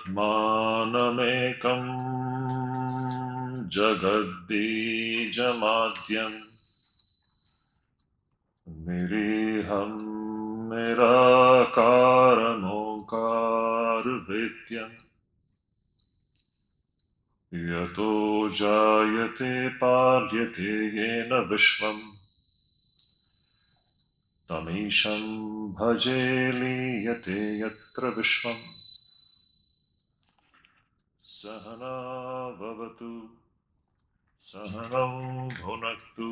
Atmanamekam Jagadbijamadyam Niriham Nirakaramokar Vidyam Yato Jayate Palyate Yena Vishvam Tamisham Bhajeli Yate Yatra Vishvam Sahana Vavatu Sahanam Bhunaktu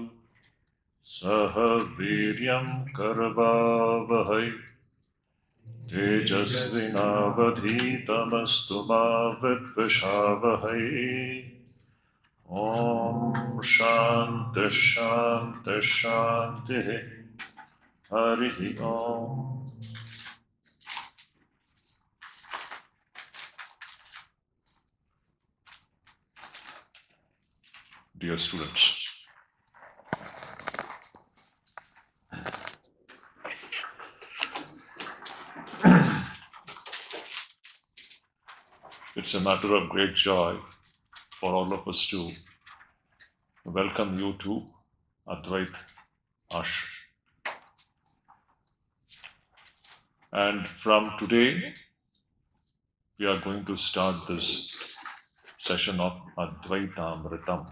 Saha Viryam Karvavahai Tejasvinavadhitamastu ma vidvishavahai. Om Shanti Shanti Shanti Harihi Om. Dear students, it's a matter of great joy for all of us to welcome you to Advaita Ashram. And from today, we are going to start this session of Advaita Amritam.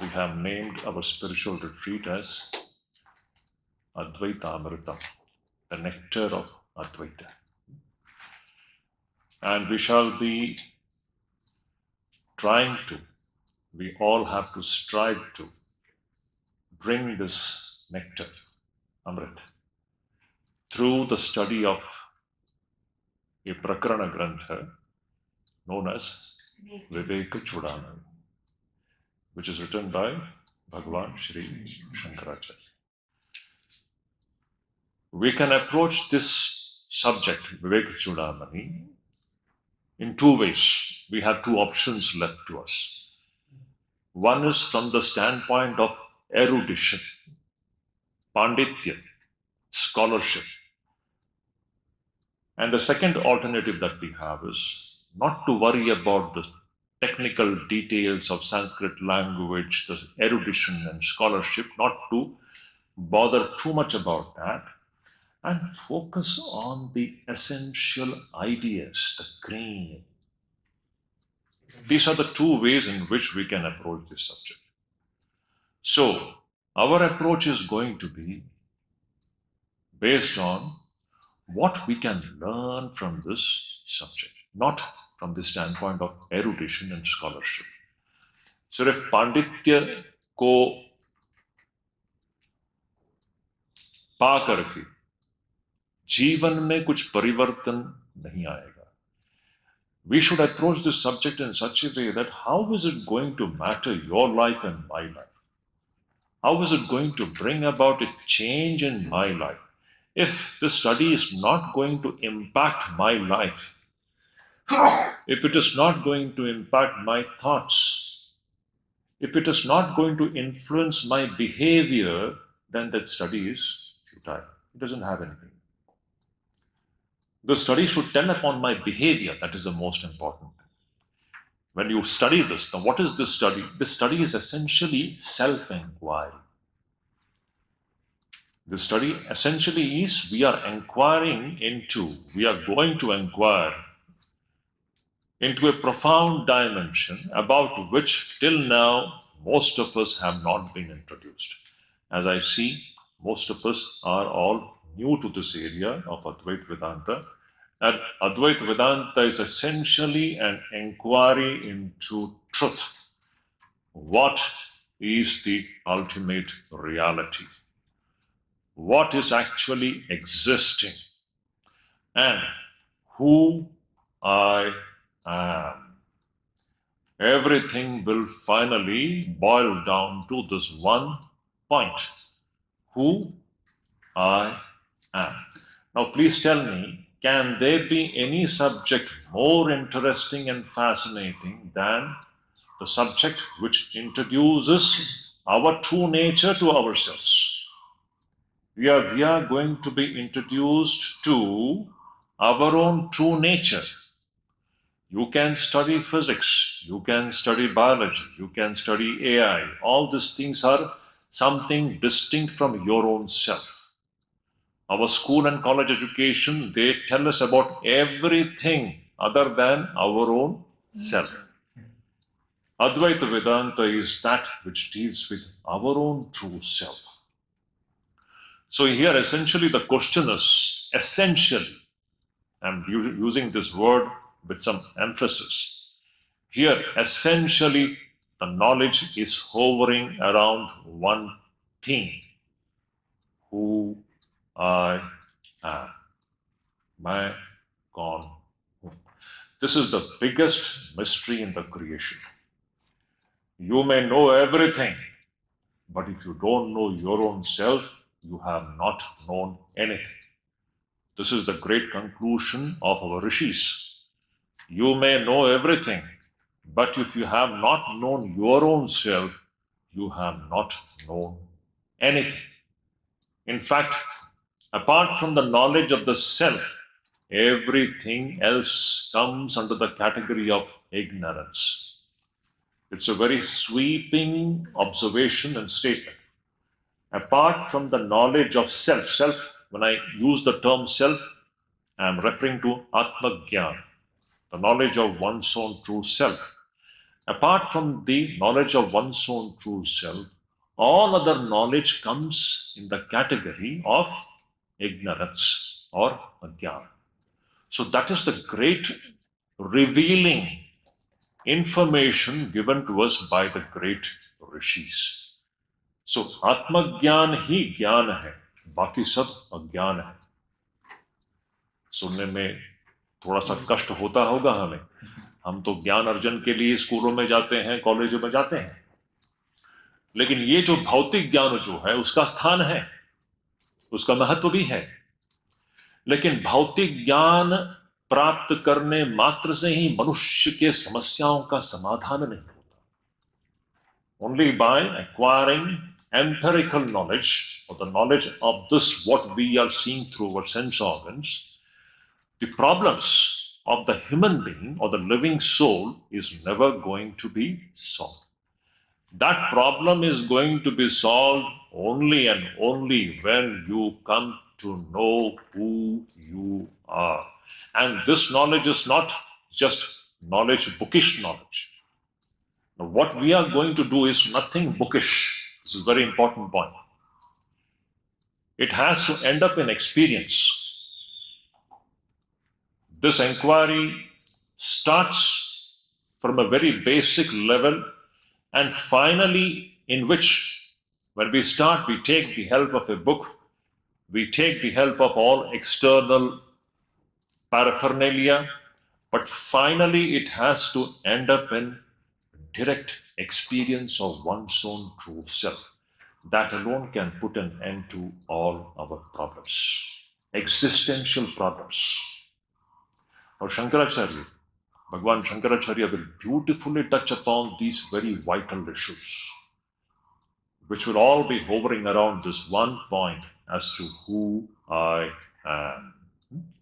We have named our spiritual retreat as Advaita Amritam, the nectar of Advaita. And we shall be we all have to strive to bring this nectar, Amrit, through the study of a Prakarana Grantha known as Vivekachudamani, which is written by Bhagavan Shri Shankaracharya. We can approach this subject, Vivekachudamani, in two ways. We have two options left to us. One is from the standpoint of erudition, panditya, scholarship. And the second alternative that we have is not to worry about the technical details of Sanskrit language, the erudition and scholarship, not to bother too much about that, and focus on the essential ideas, the grain. These are the two ways in which we can approach this subject. So, our approach is going to be based on what we can learn from this subject, not from the standpoint of erudition and scholarship. सिर्फ पांडित्य को पा करके जीवन में कुछ परिवर्तन नहीं आएगा. We should approach this subject in such a way that how is it going to matter your life and my life? How is it going to bring about a change in my life? If the study is not going to impact my life, if it is not going to impact my thoughts, if it is not going to influence my behavior, then that study is futile. It doesn't have anything. The study should tend upon my behavior. That is the most important thing. When you study this, now what is this study? This study is essentially self-inquiry. The study essentially is we are going to inquire into a profound dimension about which till now most of us have not been introduced. As I see, most of us are all new to this area of Advaita Vedanta. And Advaita Vedanta is essentially an inquiry into truth. What is the ultimate reality? What is actually existing? And who I am. Everything will finally boil down to this one point. Who I am. Now please tell me, can there be any subject more interesting and fascinating than the subject which introduces our true nature to ourselves? We are going to be introduced to our own true nature. You can study physics, you can study biology, you can study AI. All these things are something distinct from your own self. Our school and college education, they tell us about everything other than our own self. Advaita Vedanta is that which deals with our own true self. So here essentially the question is, essentially, I'm using this word with some emphasis. Here essentially the knowledge is hovering around one thing. Who I am. My God. This is the biggest mystery in the creation. You may know everything, but if you don't know your own self, you have not known anything. This is the great conclusion of our rishis. You may know everything, but if you have not known your own self, you have not known anything. In fact, apart from the knowledge of the self, everything else comes under the category of ignorance. It's a very sweeping observation and statement. Apart from the knowledge of self, when I use the term self, I am referring to Atma Gyan, the knowledge of one's own true self. Apart from the knowledge of one's own true self, all other knowledge comes in the category of ignorance or Agyan. So that is the great revealing information given to us by the great rishis. So Atma Gyan ही ज्ञान है, बाकी सब अज्ञान है. सुनने में थोड़ा सा कष्ट होता होगा हमें. हम तो ज्ञान अर्जन के लिए स्कूलों में जाते हैं, कॉलेजों में जाते हैं, लेकिन ये जो भौतिक ज्ञान जो है उसका स्थान है, उसका महत्व भी है, लेकिन भौतिक ज्ञान प्राप्त करने मात्र से ही मनुष्य के समस्याओं का समाधान नहीं होता. Only by acquiring empirical knowledge or the knowledge of this what we are seeing through our sense organs, the problems of the human being or the living soul is never going to be solved. That problem is going to be solved only and only when you come to know who you are. And this knowledge is not just knowledge, bookish knowledge. Now, what we are going to do is nothing bookish. This is a very important point. It has to end up in experience. This inquiry starts from a very basic level, and finally, in which, when we start, we take the help of a book, we take the help of all external paraphernalia, but finally it has to end up in direct experience of one's own true self. That alone can put an end to all our problems, existential problems. Now Shankaracharya, Bhagwan Shankaracharya will beautifully touch upon these very vital issues, which will all be hovering around this one point as to who I am.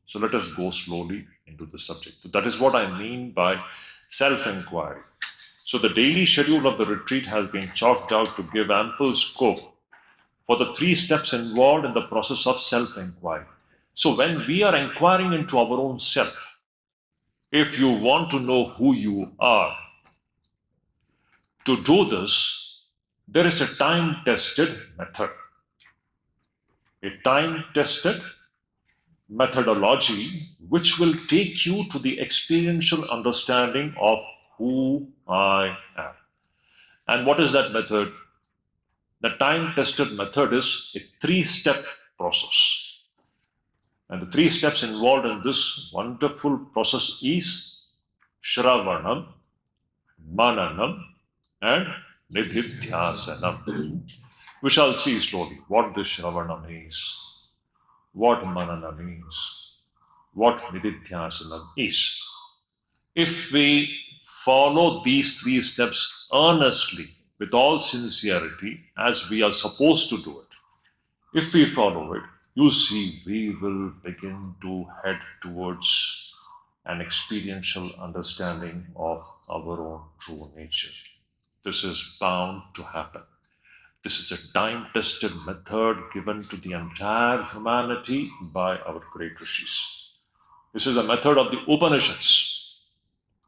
So let us go slowly into the subject. That is what I mean by self-inquiry. So the daily schedule of the retreat has been chalked out to give ample scope for the 3 steps involved in the process of self-inquiry. So when we are inquiring into our own self, if you want to know who you are, to do this, there is a time-tested method. A time-tested methodology which will take you to the experiential understanding of who I am. And what is that method? The time-tested method is a 3-step process. And the 3 steps involved in this wonderful process is Shravana, mananam, and nididhyasanam. We shall see slowly what this Shravana means, what manana means, what nididhyasanam is. If we follow these 3 steps earnestly, with all sincerity, as we are supposed to do it, if we follow it, you see, we will begin to head towards an experiential understanding of our own true nature. This is bound to happen. This is a time-tested method given to the entire humanity by our great rishis. This is the method of the Upanishads.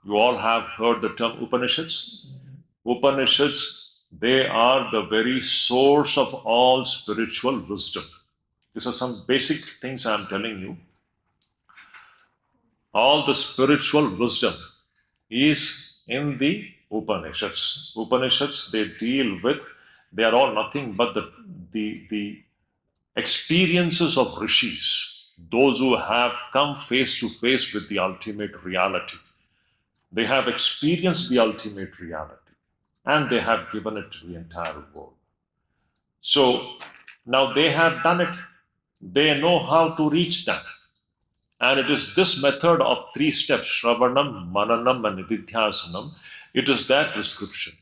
You all have heard the term Upanishads? Upanishads, they are the very source of all spiritual wisdom. These are some basic things I am telling you. All the spiritual wisdom is in the Upanishads. Upanishads, they are all nothing but the experiences of rishis, those who have come face to face with the ultimate reality. They have experienced the ultimate reality and they have given it to the entire world. So now they have done it. They know how to reach that. And it is this method of 3 steps, Shravanam, Mananam, and Nidhyasanam. It is their prescription.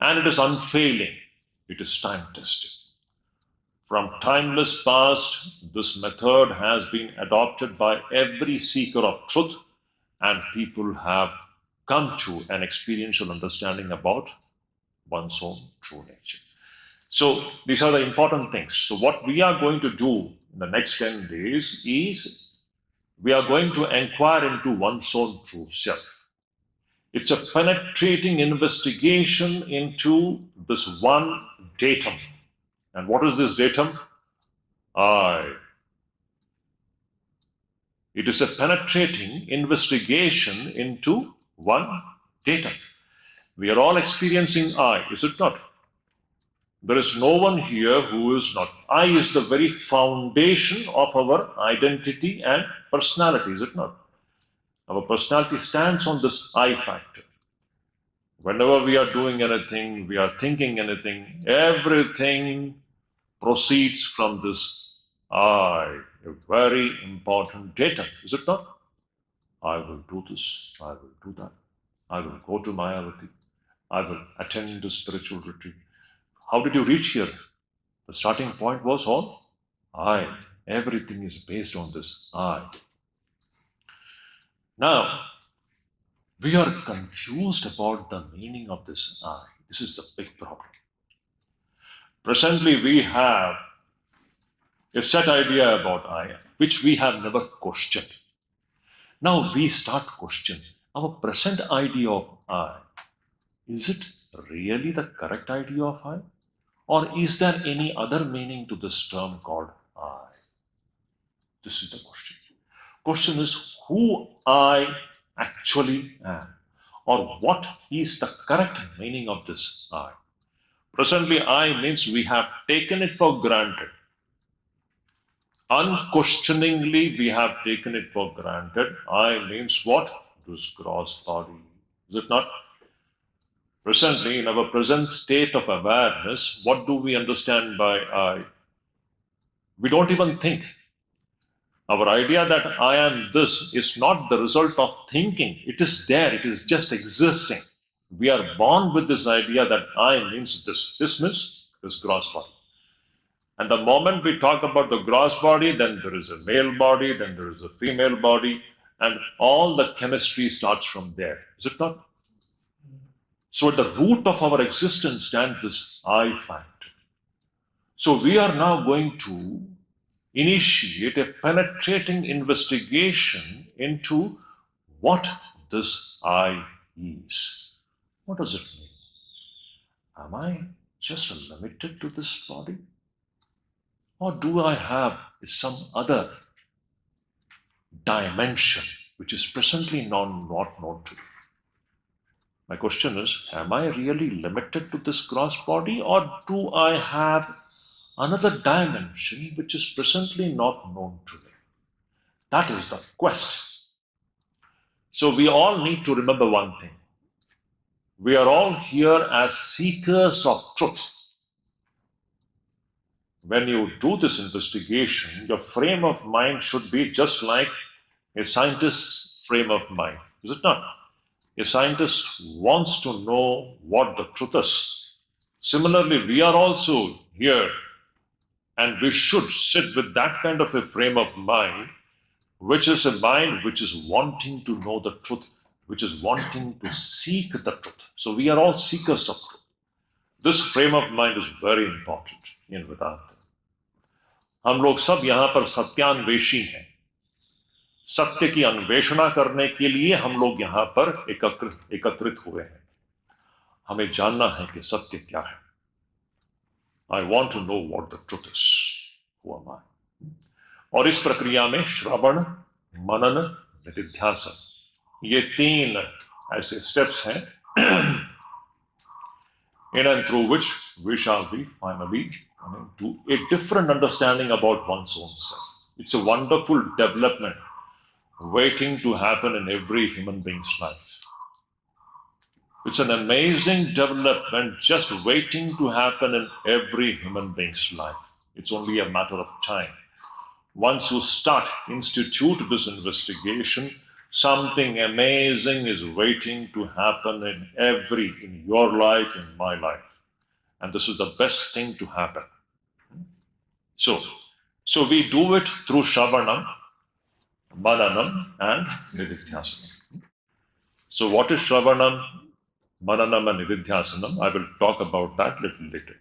And it is unfailing. It is time-tested. From timeless past, this method has been adopted by every seeker of truth, and people have come to an experiential understanding about one's own true nature. So these are the important things. So what we are going to do in the next 10 days is we are going to inquire into one's own true self. It's a penetrating investigation into this one datum. And what is this datum? I. It is a penetrating investigation into one datum. We are all experiencing I, is it not? There is no one here who is not. I is the very foundation of our identity and personality, is it not? Our personality stands on this I factor. Whenever we are doing anything, we are thinking anything, everything proceeds from this I, a very important datum, is it not? I will do this, I will do that, I will go to Mayavati, I will attend the spiritual retreat. How did you reach here? The starting point was all I. Everything is based on this I. Now, we are confused about the meaning of this I. This is the big problem. Presently, we have a set idea about I, which we have never questioned. Now we start questioning our present idea of I. Is it really the correct idea of I? Or is there any other meaning to this term called I? This is the question. Question is who I actually am, or what is the correct meaning of this I. Presently, I means we have taken it for granted. Unquestioningly, we have taken it for granted. I means what? This gross body. Is it not? Presently, in our present state of awareness, what do we understand by I? We don't even think. Our idea that I am this is not the result of thinking. It is there. It is just existing. We are born with this idea that I means this. This means this gross body. And the moment we talk about the gross body, then there is a male body, then there is a female body, and all the chemistry starts from there. Is it not? So at the root of our existence stands this I factor. So we are now going to initiate a penetrating investigation into what this I is. What does it mean? Am I just limited to this body? Or do I have some other dimension which is presently not known to me? My question is, am I really limited to this gross body, or do I have another dimension which is presently not known to me? That is the quest. So we all need to remember one thing. We are all here as seekers of truth. When you do this investigation, your frame of mind should be just like a scientist's frame of mind. Is it not? A scientist wants to know what the truth is. Similarly, we are also here, and we should sit with that kind of a frame of mind which is a mind which is wanting to know the truth, which is wanting to seek the truth. So we are all seekers of truth. This frame of mind is very important in Vedanta. हम लोग सब यहाँ पर सत्यान्वेषी हैं. सत्य की अन्वेषणा करने के लिए हम लोग यहाँ पर एकत्रित हुए हैं. हमें जानना है कि सत्य क्या है. I want to know what the truth is. Who am I? और इस प्रक्रिया में श्रवण, मनन, निधिध्यासन, ये 3 ऐसे steps हैं in and through which we shall be finally coming to a different understanding about one's own self. It's a wonderful development waiting to happen in every human being's life. It's an amazing development just waiting to happen in every human being's life. It's only a matter of time. Once you institute this investigation, something amazing is waiting to happen in your life, in my life. And this is the best thing to happen. So we do it through Shravanam, Mananam, and Nididhyasanam. So what is Shravanam, Mananam, and Nididhyasanam? I will talk about that little later.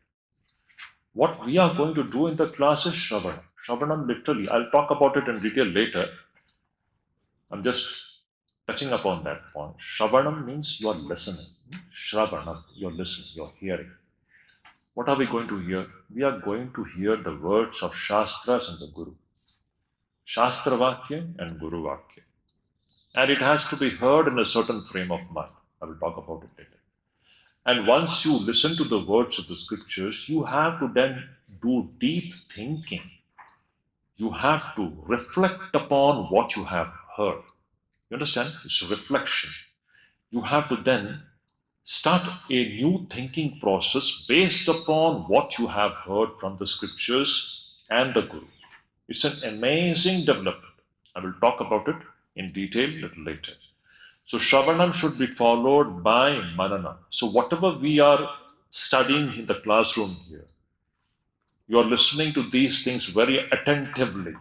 What we are going to do in the class is Shravanam. Shravanam literally, I'll talk about it in detail later. I'm just touching upon that point. Shravanam means you are listening. Shravanam, you're listening, you're hearing. What are we going to hear? We are going to hear the words of Shastras and the Guru. Shastra Vakya and Guru Vakya. And it has to be heard in a certain frame of mind. I will talk about it later. And once you listen to the words of the scriptures, you have to then do deep thinking. You have to reflect upon what you have heard. You understand? It's reflection. You have to then start a new thinking process based upon what you have heard from the scriptures and the Guru. It's an amazing development. I will talk about it in detail a little later. So Shravanam should be followed by Manana. So whatever we are studying in the classroom here, you are listening to these things very attentively.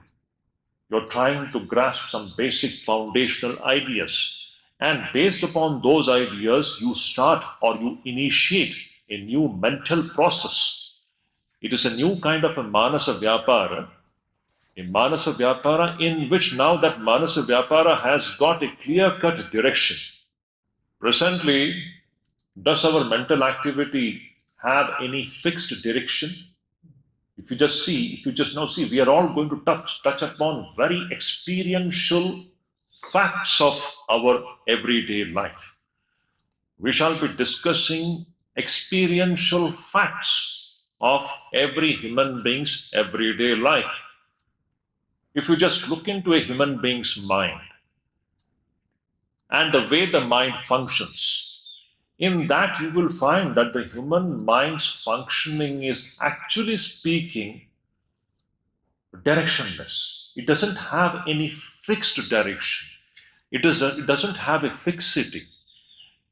You're trying to grasp some basic foundational ideas. And based upon those ideas, you start or you initiate a new mental process. It is a new kind of a manasa vyapara. A manasa vyapara in which now that manasa vyapara has got a clear-cut direction. Presently, does our mental activity have any fixed direction? If you just now see, we are all going to touch upon very experiential facts of our everyday life. We shall be discussing experiential facts of every human being's everyday life. If you just look into a human being's mind and the way the mind functions, in that you will find that the human mind's functioning is actually speaking directionless. It doesn't have any fixed direction. It doesn't have a fixity.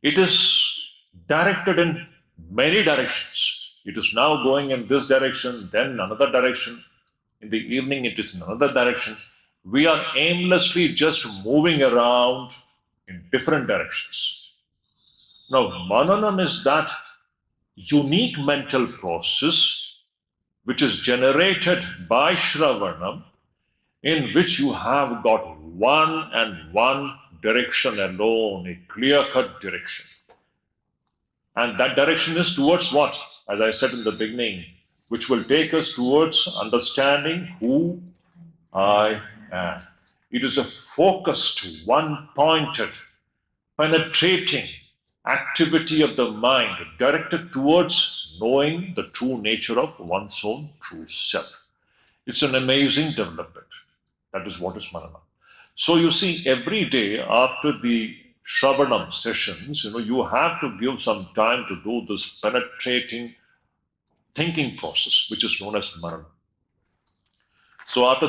It is directed in many directions. It is now going in this direction, then another direction. In the evening, it is in another direction. We are aimlessly just moving around in different directions. Now, mananam is that unique mental process which is generated by Shravanam, in which you have got one and one direction alone, a clear-cut direction. And that direction is towards what? As I said in the beginning, which will take us towards understanding who I am. It is a focused, one-pointed, penetrating activity of the mind directed towards knowing the true nature of one's own true self. It's an amazing development. That is what is manana. So you see, every day after the Shravanam sessions, you have to give some time to do this penetrating thinking process, which is known as manana. So after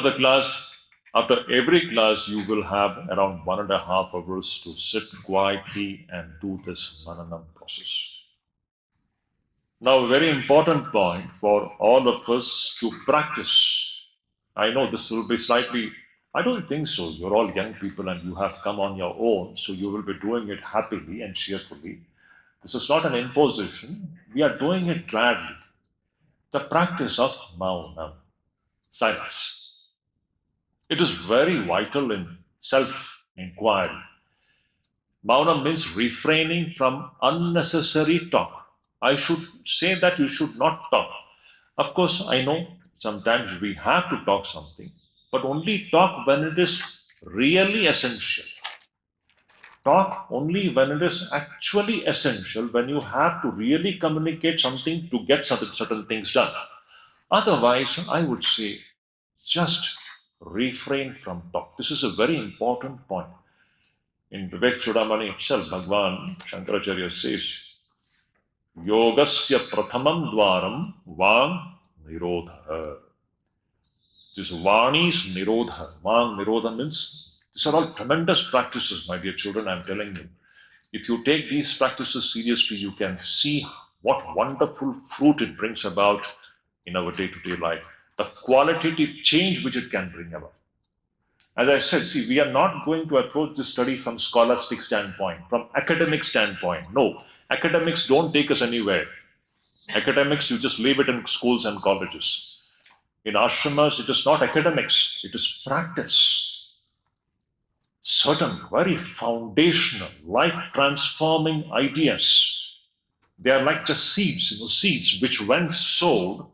every class, you will have around 1.5 hours to sit quietly and do this manana process. Now, a very important point for all of us to practice. I know this will be slightly I don't think so. You're all young people and you have come on your own, so you will be doing it happily and cheerfully. This is not an imposition. We are doing it gladly. The practice of maunam, silence. It is very vital in self-inquiry. Maunam means refraining from unnecessary talk. I should say that you should not talk. Of course, I know sometimes we have to talk something, but only talk when it is really essential. Talk only when it is actually essential, when you have to really communicate something to get certain things done. Otherwise, I would say just refrain from talk. This is a very important point. In Vivekachudamani itself, Bhagwan Shankaracharya says, Yogasya prathamam dwaram vang nirodha. This Vani's nirodha. Vang nirodha means, these are all tremendous practices, my dear children, I'm telling you. If you take these practices seriously, you can see what wonderful fruit it brings about in our day-to-day life. The qualitative change which it can bring about. As I said, see, we are not going to approach this study from scholastic standpoint, from academic standpoint. No, academics don't take us anywhere. Academics, you just leave it in schools and colleges. In ashramas, it is not academics, it is practice. Certain very foundational, life-transforming ideas. They are like just seeds, seeds which when sowed,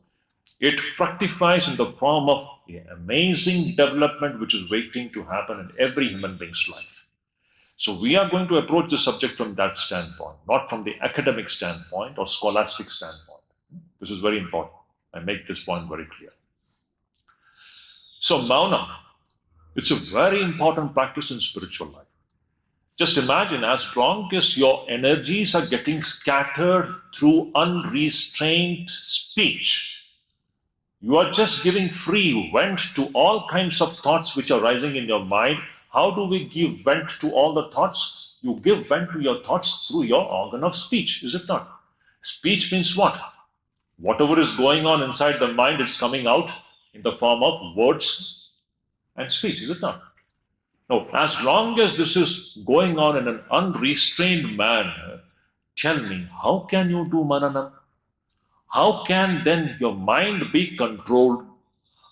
it fructifies in the form of amazing development which is waiting to happen in every human being's life. So we are going to approach the subject from that standpoint, not from the academic standpoint or scholastic standpoint. This is very important. I make this point very clear. So maunam, it's a very important practice in spiritual life. Just imagine, as long as your energies are getting scattered through unrestrained speech, you are just giving free vent to all kinds of thoughts which are rising in your mind. How do we give vent to all the thoughts? You give vent to your thoughts through your organ of speech, is it not? Speech means what? Whatever is going on inside the mind, it's coming out in the form of words and speech, is it not? No, as long as this is going on in an unrestrained manner, tell me, how can you do manana? How can then your mind be controlled?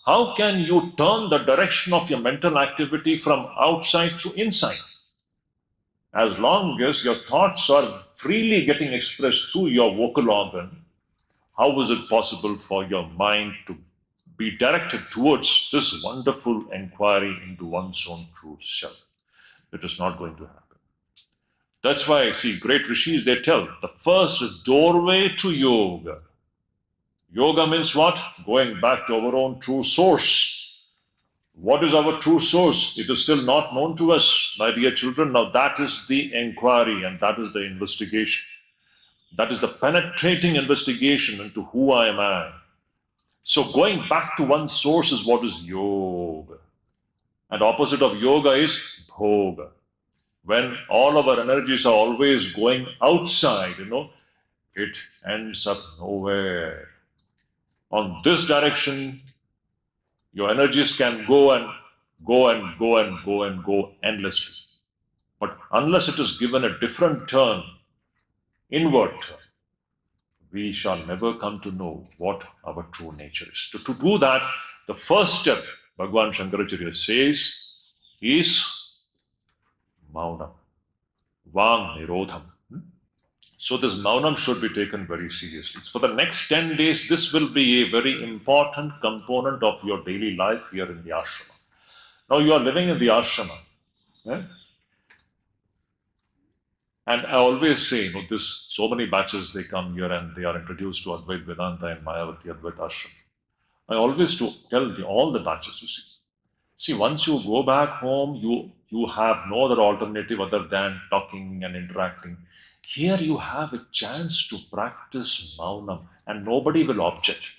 How can you turn the direction of your mental activity from outside to inside? As long as your thoughts are freely getting expressed through your vocal organ, how is it possible for your mind to be directed towards this wonderful inquiry into one's own true self? It is not going to happen. That's why I see great rishis, they tell the first doorway to yoga. Yoga means what? Going back to our own true source. What is our true source? It is still not known to us, my dear children. Now that is the inquiry and that is the investigation. That is the penetrating investigation into who I am. So going back to one's source is what is yoga. And opposite of yoga is bhoga. When all of our energies are always going outside, it ends up nowhere. On this direction, your energies can go and go and go and go and go endlessly. But unless it is given a different turn, inward turn, we shall never come to know what our true nature is. To do that, the first step, Bhagwan Shankaracharya says, is maunam, vang nirodham. So this maunam should be taken very seriously. For the next 10 days, this will be a very important component of your daily life here in the ashrama. Now you are living in the ashrama. And I always say, so many batches, they come here and they are introduced to Advaita Vedanta and Mayavati Advaita Ashram. I always tell all the batches, you see. See, once you go back home, you have no other alternative other than talking and interacting. Here you have a chance to practice maunam and nobody will object.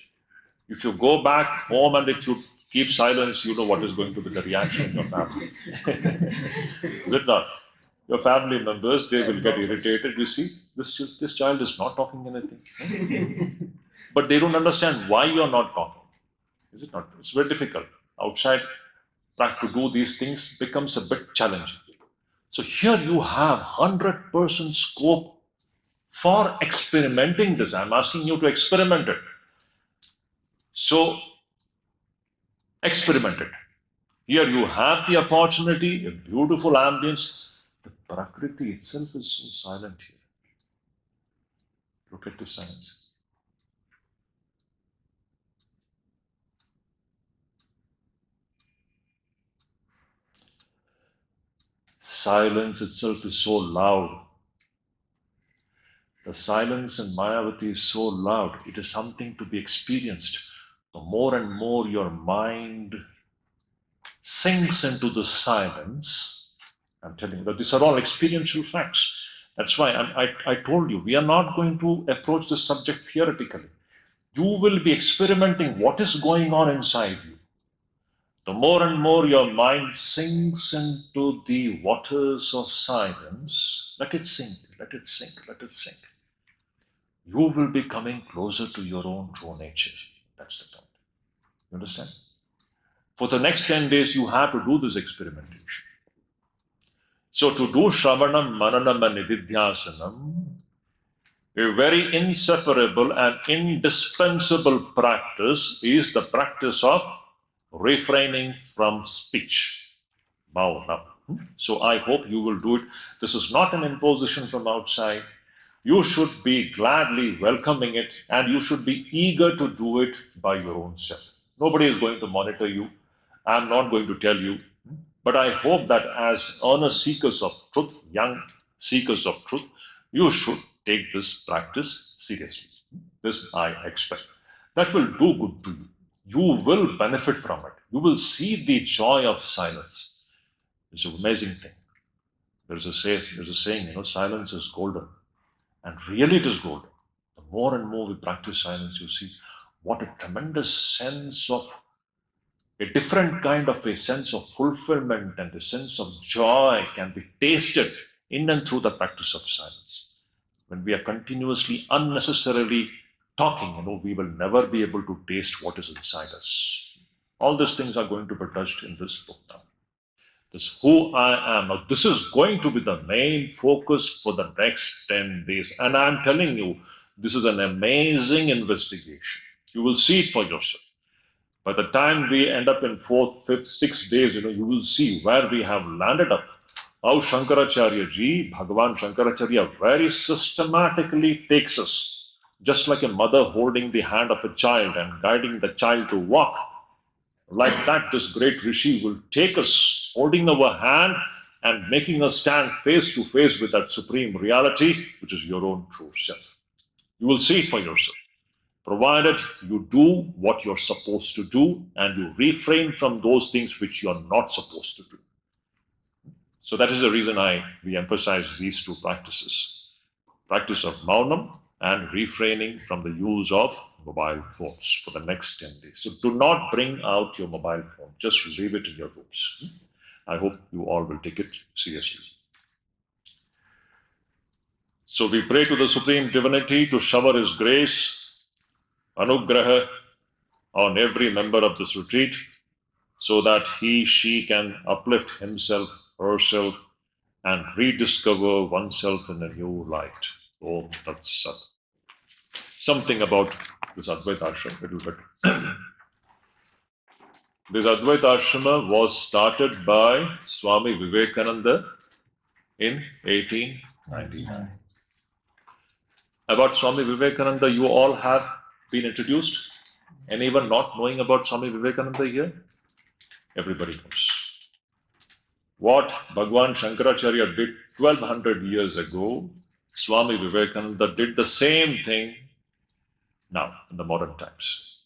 If you go back home and if you keep silence, you know what is going to be the reaction in your family. Is it not? Your family members, they will get irritated. You see, this child is not talking anything. But they don't understand why you're not talking. Is it not? It's very difficult. Outside, to do these things becomes a bit challenging. So here you have 100% scope for experimenting this. I'm asking you to experiment it. So experiment it. Here you have the opportunity, a beautiful ambience. The Prakriti itself is so silent here. Look at the silence. Silence itself is so loud. The silence in Mayavati is so loud. It is something to be experienced. The more and more your mind sinks into the silence, I'm telling you that these are all experiential facts. That's why I told you, we are not going to approach this subject theoretically. You will be experimenting what is going on inside you. The more and more your mind sinks into the waters of silence, let it sink, let it sink, let it sink. You will be coming closer to your own true nature. That's the point. You understand? For the next 10 days, you have to do this experimentation. So to do Shravanam, Mananam and Nididhyasanam, a very inseparable and indispensable practice is the practice of refraining from speech. Maunam. So I hope you will do it. This is not an imposition from outside. You should be gladly welcoming it, and you should be eager to do it by your own self. Nobody is going to monitor you. I'm not going to tell you. But I hope that as earnest seekers of truth, young seekers of truth, you should take this practice seriously. This I expect. That will do good to you. You will benefit from it. You will see the joy of silence. It's an amazing thing. There's a saying, silence is golden. And really it is golden. The more and more we practice silence, you see what a tremendous sense of, a different kind of a sense of fulfillment and a sense of joy can be tasted in and through the practice of silence. When we are continuously, unnecessarily talking, we will never be able to taste what is inside us. All these things are going to be touched in this book now. This who I am. Now, this is going to be the main focus for the next 10 days. And I'm telling you, this is an amazing investigation. You will see it for yourself. By the time we end up in 4th, 5th, 6th days, you will see where we have landed up. How Shankaracharya ji, Bhagavan Shankaracharya, very systematically takes us, just like a mother holding the hand of a child and guiding the child to walk. Like that, this great Rishi will take us, holding our hand and making us stand face to face with that supreme reality, which is your own true self. You will see it for yourself, provided you do what you're supposed to do and you refrain from those things which you're not supposed to do. So that is the reason we emphasize these two practices. Practice of maunam and refraining from the use of mobile phones for the next 10 days. So do not bring out your mobile phone. Just leave it in your rooms. I hope you all will take it seriously. So we pray to the Supreme Divinity to shower His grace, anugraha, on every member of this retreat so that he, she can uplift himself, herself, and rediscover oneself in a new light. Om Tat Sat. Something about this Advaita Ashrama, a little bit. This Advaita Ashrama was started by Swami Vivekananda in 1899. About Swami Vivekananda, you all have been introduced. Anyone not knowing about Swami Vivekananda here? Everybody knows. What Bhagavan Shankaracharya did 1200 years ago, Swami Vivekananda did the same thing now in the modern times.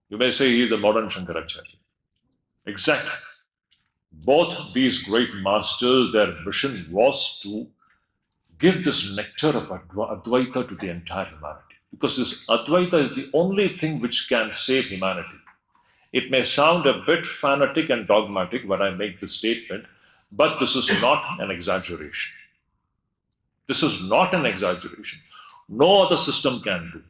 You may say he is the modern Shankaracharya. Exactly. Both these great masters, their mission was to give this nectar of Advaita to the entire humanity. Because this Advaita is the only thing which can save humanity. It may sound a bit fanatic and dogmatic when I make this statement, but this is not an exaggeration. This is not an exaggeration. No other system can do.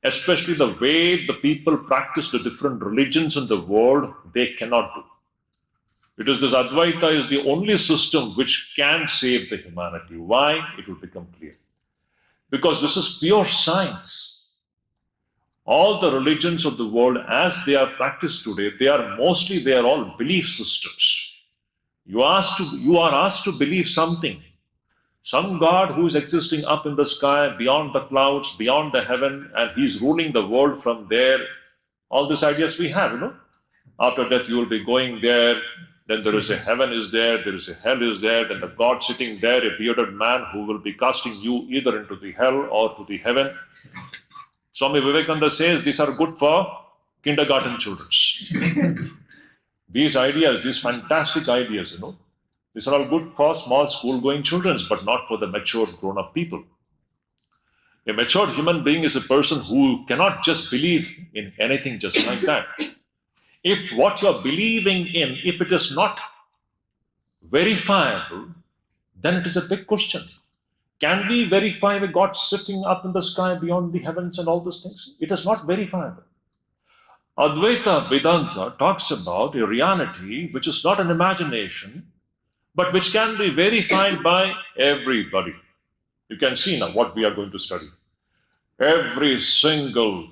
Especially the way the people practice the different religions in the world, they cannot do. It is this Advaita is the only system which can save the humanity. Why? It will become clear. Because this is pure science. All the religions of the world as they are practiced today, they are all belief systems. You are asked to believe something. Some God who is existing up in the sky, beyond the clouds, beyond the heaven, and He's ruling the world from there. All these ideas we have, After death, you will be going there. Then there is a heaven is there is a hell is there. Then the God sitting there, a bearded man who will be casting you either into the hell or to the heaven. Swami Vivekananda says these are good for kindergarten children. These ideas, these fantastic ideas, these are all good for small school-going children, but not for the matured, grown-up people. A matured human being is a person who cannot just believe in anything just like that. If what you're believing in, if it is not verifiable, then it is a big question. Can we verify the God sitting up in the sky beyond the heavens and all those things? It is not verifiable. Advaita Vedanta talks about a reality which is not an imagination, but which can be verified by everybody. You can see now what we are going to study. Every single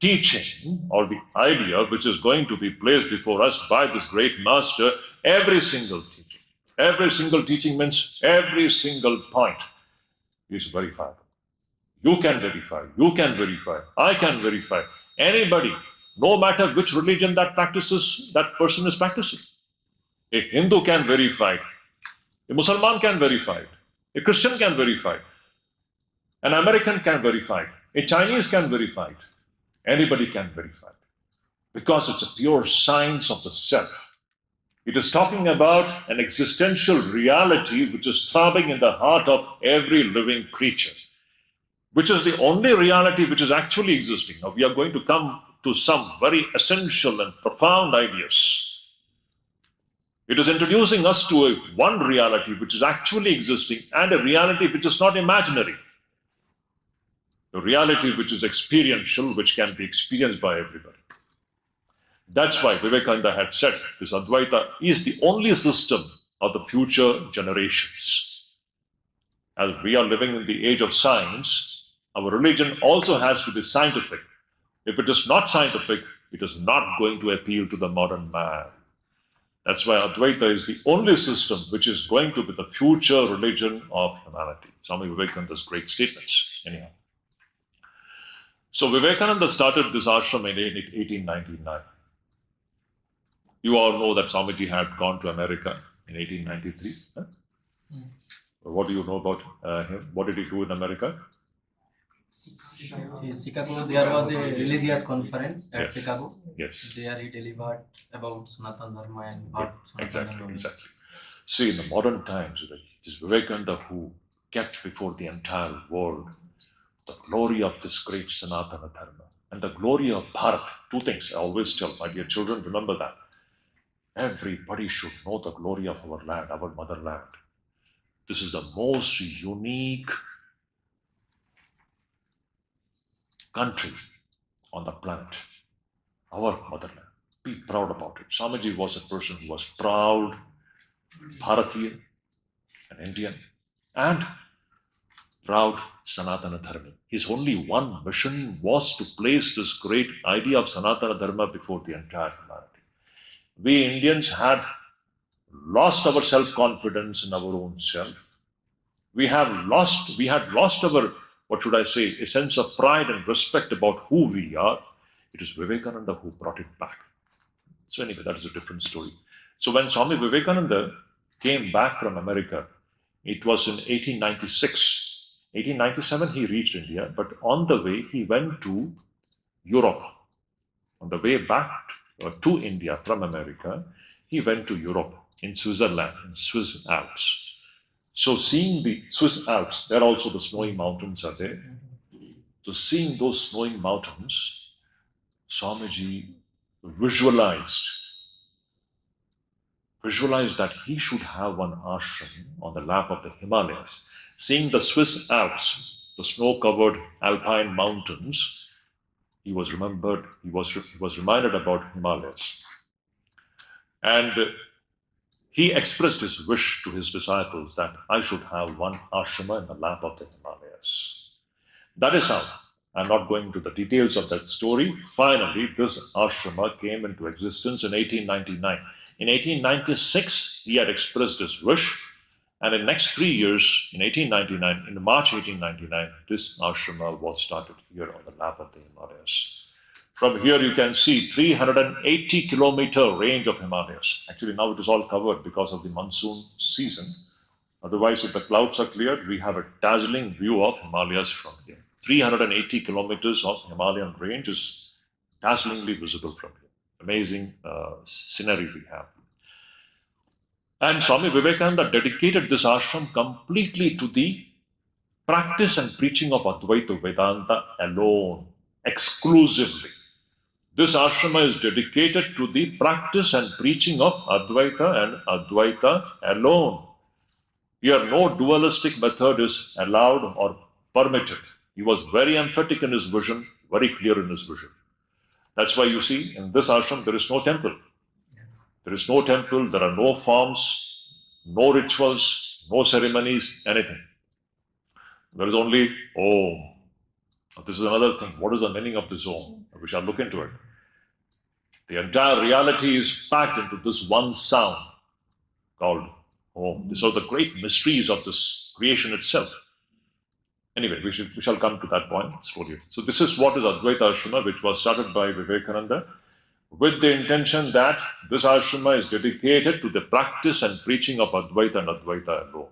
teaching or the idea which is going to be placed before us by this great master, every single teaching means every single point is verifiable. You can verify, I can verify. Anybody, no matter which religion that person is practicing. A Hindu can verify it. A Muslim can verify it. A Christian can verify it. An American can verify it. A Chinese can verify it. Anybody can verify it. Because it's a pure science of the self. It is talking about an existential reality which is throbbing in the heart of every living creature, which is the only reality which is actually existing. Now we are going to come to some very essential and profound ideas. It is introducing us to one reality which is actually existing and a reality which is not imaginary. A reality which is experiential, which can be experienced by everybody. That's why Vivekananda had said this Advaita is the only system of the future generations. As we are living in the age of science, our religion also has to be scientific. If it is not scientific, it is not going to appeal to the modern man. That's why Advaita is the only system which is going to be the future religion of humanity. Swami Vivekananda's great statements. Anyhow. So Vivekananda started this ashram in 1899. You all know that Swamiji had gone to America in 1893. Huh? What do you know about him? What did he do in America? In Chicago, there was a religious conference at Chicago. Yes. There he delivered about Sanatana Dharma and what Exactly. See, in the modern times, it is Vivekananda who kept before the entire world the glory of this great Sanatana Dharma and the glory of Bharat. Two things I always tell my dear children, remember that. Everybody should know the glory of our land, our motherland. This is the most unique country on the planet, our motherland. Be proud about it. Swamiji was a person who was proud, Bharatiya, an Indian, and proud Sanatana Dharma. His only one mission was to place this great idea of Sanatana Dharma before the entire humanity. We Indians had lost our self-confidence in our own self. We had lost our, a sense of pride and respect about who we are. It is Vivekananda who brought it back. So anyway, that is a different story. So when Swami Vivekananda came back from America, it was in 1896. 1897 he reached India, but on the way he went to Europe. On the way back to India from America, he went to Europe, in Switzerland, in Swiss Alps. So seeing the Swiss Alps, there also the snowy mountains are there. So seeing those snowy mountains, Swamiji visualized that he should have one ashram on the lap of the Himalayas. Seeing the Swiss Alps, the snow-covered alpine mountains, he was reminded about Himalayas. And he expressed his wish to his disciples that I should have one ashrama in the lap of the Himalayas. That is how, I'm not going into the details of that story. Finally, this ashrama came into existence in 1899. In 1896, he had expressed his wish, and in the next 3 years, in 1899, in March 1899, this ashrama was started here on the lap of the Himalayas. From here, you can see 380-kilometer range of Himalayas. Actually, now it is all covered because of the monsoon season. Otherwise, if the clouds are cleared, we have a dazzling view of Himalayas from here. 380 kilometers of Himalayan range is dazzlingly visible from here. Amazing scenery we have. And Swami Vivekananda dedicated this ashram completely to the practice and preaching of Advaita Vedanta alone, exclusively. This ashrama is dedicated to the practice and preaching of Advaita and Advaita alone. Here, no dualistic method is allowed or permitted. He was very emphatic in his vision, very clear in his vision. That's why you see in this ashram there is no temple. There is no temple, there are no forms, no rituals, no ceremonies, anything. There is only Om. This is another thing. What is the meaning of this Om? We shall look into it. The entire reality is packed into this one sound called Om. These are the great mysteries of this creation itself. Anyway, we shall come to that point slowly. So this is what is Advaita Ashrama, which was started by Vivekananda with the intention that this ashrama is dedicated to the practice and preaching of Advaita and Advaita alone.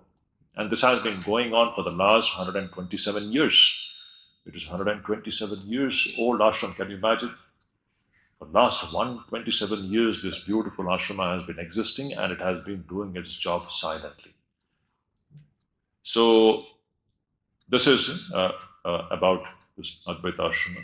And this has been going on for the last 127 years. It is 127 years old ashram. Can you imagine? For the last 127 years, this beautiful ashrama has been existing and it has been doing its job silently. So, this is about this Advaita Ashrama.